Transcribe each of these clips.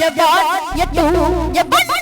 ये वन ये टू ये वन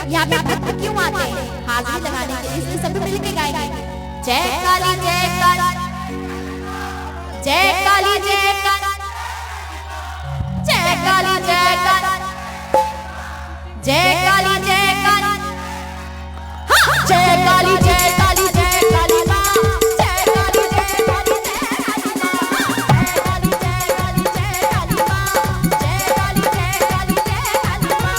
यहाँ पे भक्त क्यों आते हैं? हाजिरी लगाने के लिए, इसलिए सभी मिलके गाएंगे जय काली जय काली जय काली जय काली जय काली जय काली जय काली जय काली जय काली जय काली जय काली माँ जय काली जय काली जय काली माँ जय काली जय काली जय काली माँ जय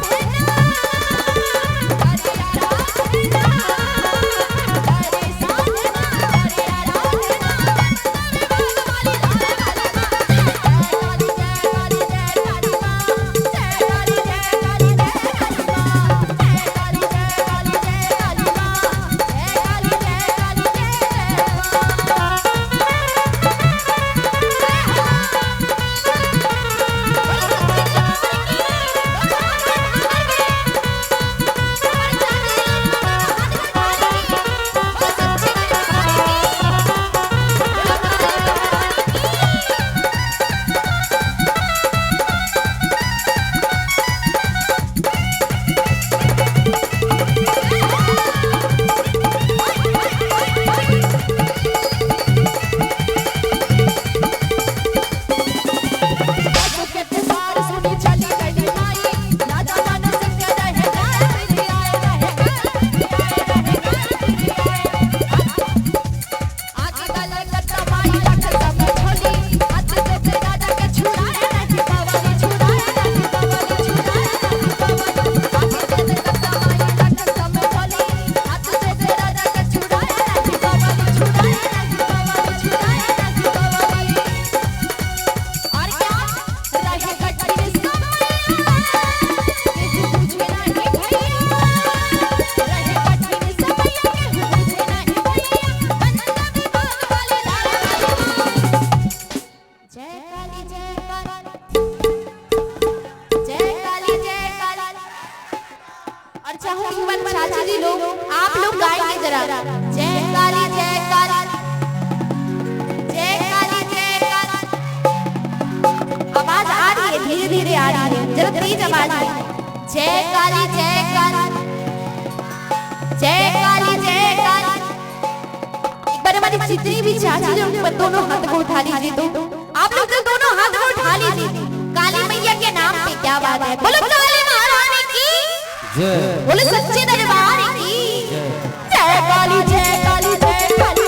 काली जय काली जय काली माँ धीरे धीरे आ रही है, जरा तेज आवाज में जय काली जय काली जय काली जय काली। एक बार हमारी जितनी भी चाची लोग दोनों हाथ को उठा लीजिए, तो आप लोग तो दोनों हाथ को उठा लीजिए काली मैया के नाम पे। क्या बात है, बोलो काली महारानी की जय, बोलो सच्चे दरबार की जय। काली जय काली जय काली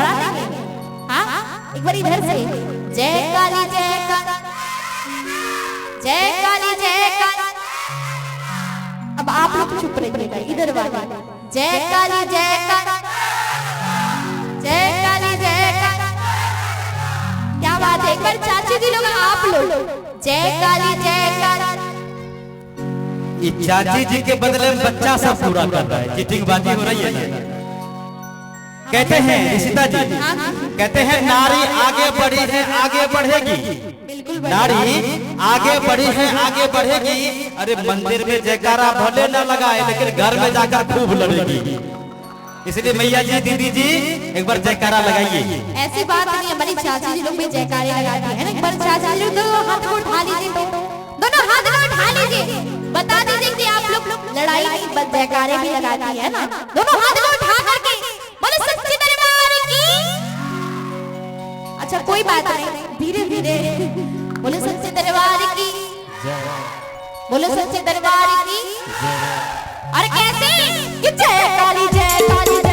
बढ़ा देंगे। हाँ एक बार इधर से जय काली जय काली जय काली जय काली। अब आप लोग चुप रहिएगा, इधर वाले जय काली जय काली जय काली जय काली। क्या बात है, एक बार चाची जी लोग आप लोग जय काली जय काली। ये चाची जी के बदले में बच्चा सब पूरा कर रहा है, चीटिंगबाजी हो रही है ना। कहते हैं ऋषिता जी, कहते हैं नारी आगे बढ़ी है आगे बढ़ेगी, नारी आगे बढ़ी है आगे बढ़ेगी। अरे मंदिर में जयकारा भले न लगाए लेकिन घर में जाकर खूब लड़ेगी। इसलिए मैया जी दीदी जी एक बार जयकारा लगाइए। ऐसी बात नहीं, हमारी चाची जी लोग भी जयकारे लगाती है ना। एक बार चाची जी लोग दोनों हाथ को उठा लीजिए, दोनों हाथ को उठा लीजिए, बता दीजिए कि आप लोग लड़ाई की जयकारे भी लगाती है ना। दोनों हाथ को उठा करके बोले सच्चे दरबार की। अच्छा कोई बात नहीं, धीरे धीरे बोले सच्चे दरबार की, बोले सच्चे दरबार की। और कैसे कि जय काली जय काली।